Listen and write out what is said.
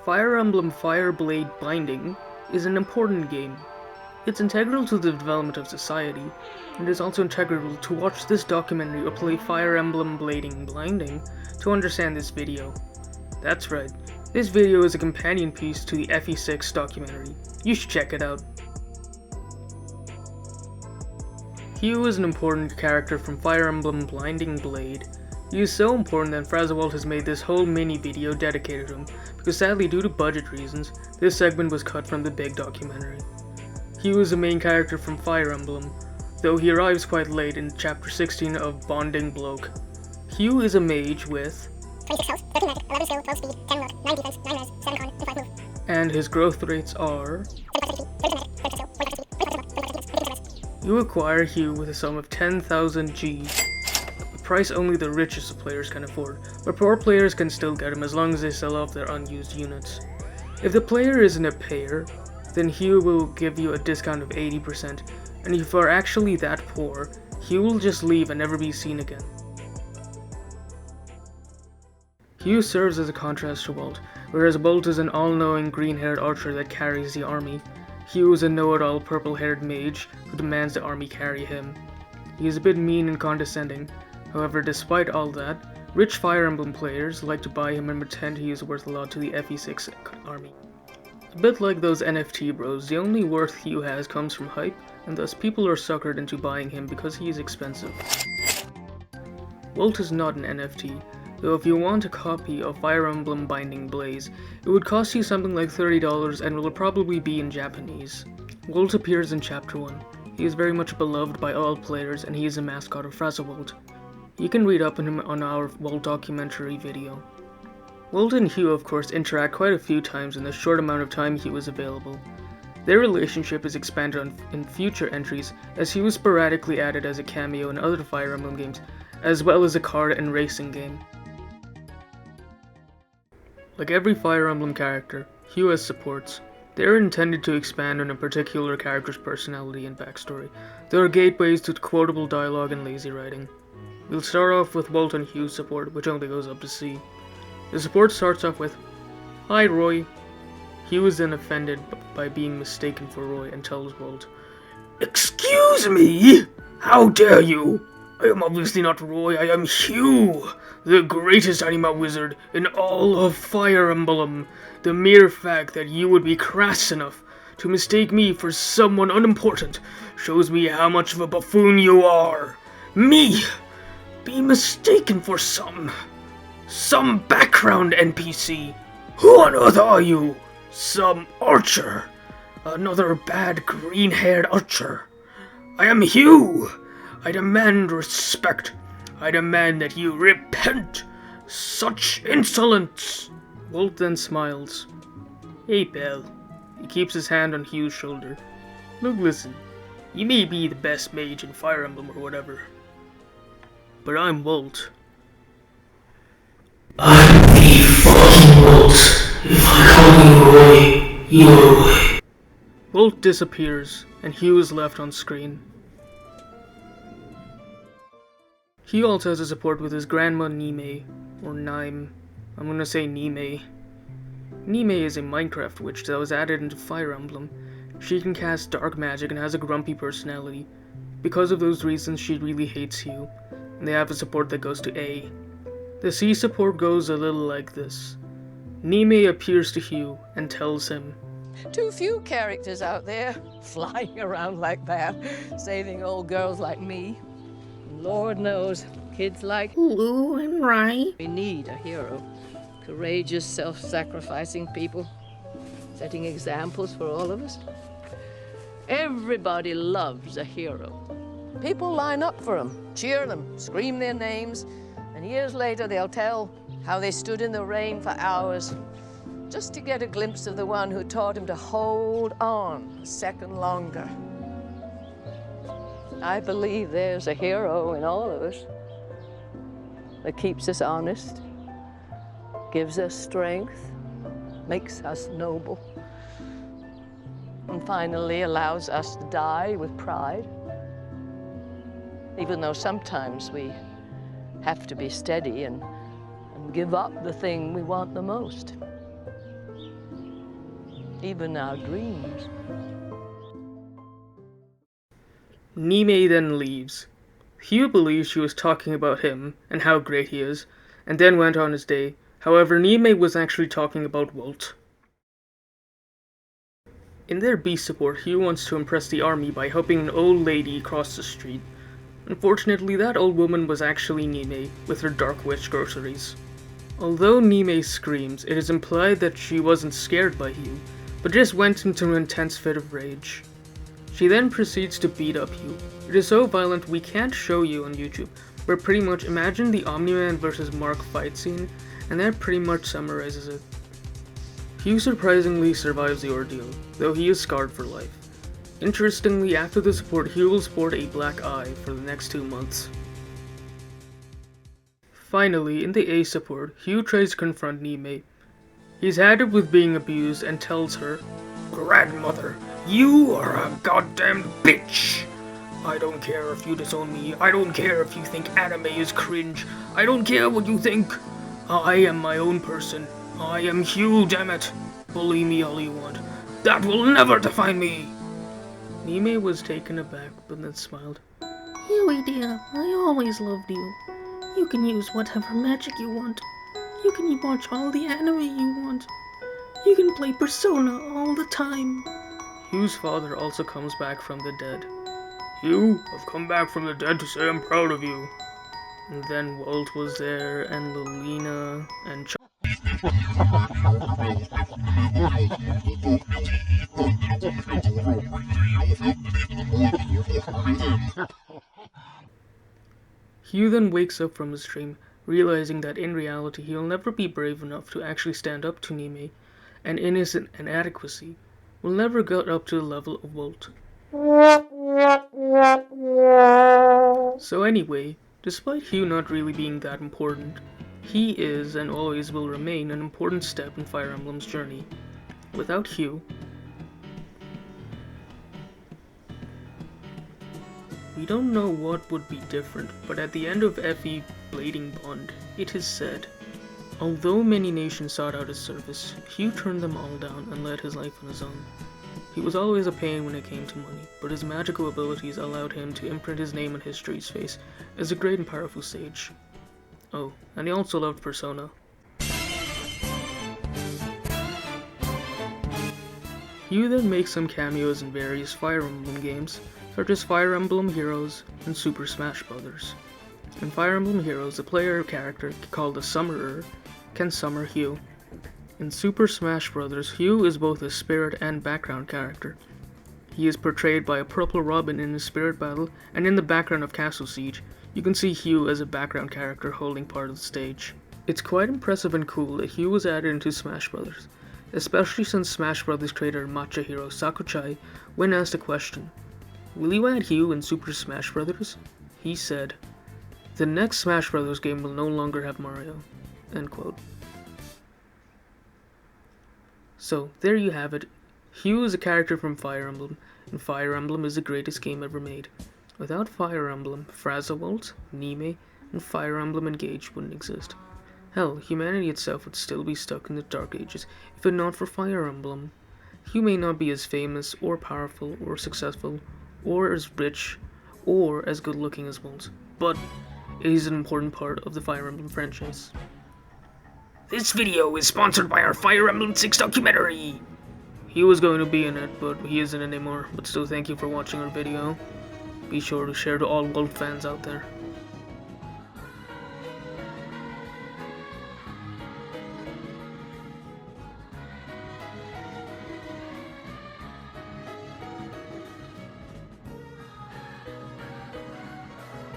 Fire Emblem Fire Blade Binding is an important game. It's integral to the development of society, and is also integral to watch this documentary or play Fire Emblem Blinding to understand this video. That's right, this video is a companion piece to the FE6 documentary. You should check it out. Hugh is an important character from Fire Emblem Blinding Blade. He is so important that Frazzawalt has made this whole mini video dedicated to him, because sadly due to budget reasons, this segment was cut from the big documentary. Hugh is the main character from Fire Emblem, though he arrives quite late in chapter 16 of Bonding Bloke. Hugh is a mage with 26 health, 13 magic, 11 skill, 12 speed, 10 luck, 9 defense, 9 res, 7 con, and 5 move. And his growth rates are... 35 You acquire Hugh with a sum of 10,000 G, a price only the richest of players can afford, but poor players can still get him as long as they sell off their unused units. If the player isn't a payer, then Hugh will give you a discount of 80%, and if you are actually that poor, Hugh will just leave and never be seen again. Hugh serves as a contrast to Walt, whereas Walt is an all-knowing green-haired archer that carries the army. Hugh is a know-it-all purple-haired mage who demands the army carry him. He is a bit mean and condescending, however despite all that, rich Fire Emblem players like to buy him and pretend he is worth a lot to the FE6 army. A bit like those NFT bros, the only worth Hugh has comes from hype, and thus people are suckered into buying him because he is expensive. Walt is not an NFT, though if you want a copy of Fire Emblem Binding Blaze, it would cost you something like $30 and will probably be in Japanese. Walt appears in Chapter 1. He is very much beloved by all players and he is a mascot of Frazzawalt. You can read up on him on our Walt documentary video. Walt and Hugh of course interact quite a few times in the short amount of time Hugh is available. Their relationship is expanded on in future entries as Hugh is sporadically added as a cameo in other Fire Emblem games, as well as a card and racing game. Like every Fire Emblem character, Hugh has supports. They are intended to expand on a particular character's personality and backstory. There are gateways to quotable dialogue and lazy writing. We'll start off with Walt and Hugh's support, which only goes up to C. The support starts off with, "Hi Roy." Hugh is then offended by being mistaken for Roy and tells Walt, "Excuse me? How dare you? I am obviously not Roy, I am Hugh, the greatest anima wizard in all of Fire Emblem. The mere fact that you would be crass enough to mistake me for someone unimportant shows me how much of a buffoon you are. Me! Be mistaken for some background NPC. Who on earth are you? Some archer. Another bad green-haired archer. I am Hugh. I demand respect. I demand that you repent. Such insolence." Walt then smiles. "Hey, pal." He keeps his hand on Hugh's shoulder. "Look, listen. You may be the best mage in Fire Emblem or whatever, but I'm Walt. I'm the fucking Walt. If I call you Roy, you're Roy." Walt disappears, and Hugh is left on screen. He also has a support with his grandma Nime, or Nime. I'm gonna say Nime. Nime is a Minecraft witch that was added into Fire Emblem. She can cast dark magic and has a grumpy personality. Because of those reasons, she really hates Hugh, and they have a support that goes to A. The C support goes a little like this. Nime appears to Hugh and tells him, "Too few characters out there flying around like that, saving old girls like me. Lord knows, kids like Lou and Rai. we need a hero. Courageous, self-sacrificing people, setting examples for all of us. Everybody loves a hero. People line up for them, cheer them, scream their names, and years later they'll tell how they stood in the rain for hours just to get a glimpse of the one who taught him to hold on a second longer. I believe there's a hero in all of us that keeps us honest, gives us strength, makes us noble, and finally allows us to die with pride, even though sometimes we have to be steady and give up the thing we want the most. even our dreams. Nimei then leaves. Hugh believes she was talking about him and how great he is, and then went on his day. However, Nimei was actually talking about Walt. In their beast support, Hugh wants to impress the army by helping an old lady cross the street. Unfortunately, that old woman was actually Nimei, with her dark witch groceries. Although Nimei screams, it is implied that she wasn't scared by Hugh, but just went into an intense fit of rage. She then proceeds to beat up Hugh. It is so violent we can't show you on YouTube, but pretty much imagine the Omni-Man vs. Mark fight scene, and that pretty much summarizes it. Hugh surprisingly survives the ordeal, though he is scarred for life. Interestingly, after the support, Hugh will sport a black eye for the next 2 months. Finally, in the A support, Hugh tries to confront Nimei. He's had it with being abused and tells her, "Grandmother, you are a goddamn bitch! I don't care if you disown me, I don't care if you think anime is cringe, I don't care what you think! I am my own person. I am Hugh, dammit! Bully me all you want. That will never define me!" Nimei was taken aback, but then smiled. Huey dear, I always loved you. You can use whatever magic you want. You can watch all the anime you want. You can play Persona all the time. Hugh's father also comes back from the dead. "Hugh, I've come back from the dead to say I'm proud of you." And then Walt was there, and Lolina, and Hugh then wakes up from his dream, realizing that in reality he'll never be brave enough to actually stand up to Nimei, and in his inadequacy will never get up to the level of Walt. So anyway, despite Hugh not really being that important, he is and always will remain an important step in Fire Emblem's journey. Without Hugh, we don't know what would be different, but at the end of FE Blading Bond, it is said, although many nations sought out his service, Hugh turned them all down and led his life on his own. He was always a pain when it came to money, but his magical abilities allowed him to imprint his name on history's face as a great and powerful sage. Oh, and he also loved Persona. Hugh then makes some cameos in various Fire Emblem games, such as Fire Emblem Heroes and Super Smash Bros. In Fire Emblem Heroes, a player character called a Summorer can summon Hugh. In Super Smash Bros., Hugh is both a spirit and background character. He is portrayed by a purple Robin in his spirit battle, and in the background of Castle Siege, you can see Hugh as a background character holding part of the stage. It's quite impressive and cool that Hugh was added into Smash Bros., especially since Smash Bros. Creator matcha hero Sakuchai, when asked a question, "Will you add Hugh in Super Smash Bros.?" he said, "The next Smash Bros. Game will no longer have Mario." End quote. So, there you have it. Hugh is a character from Fire Emblem, and Fire Emblem is the greatest game ever made. Without Fire Emblem, Frazzawalt, Nimei, and Fire Emblem Engage wouldn't exist. Hell, humanity itself would still be stuck in the Dark Ages if it not for Fire Emblem. Hugh may not be as famous, or powerful, or successful, or as rich, or as good looking as Walt, but he's an important part of the Fire Emblem franchise. This video is sponsored by our Fire Emblem 6 documentary! He was going to be in it, but he isn't anymore, but still thank you for watching our video. Be sure to share to all Walt fans out there.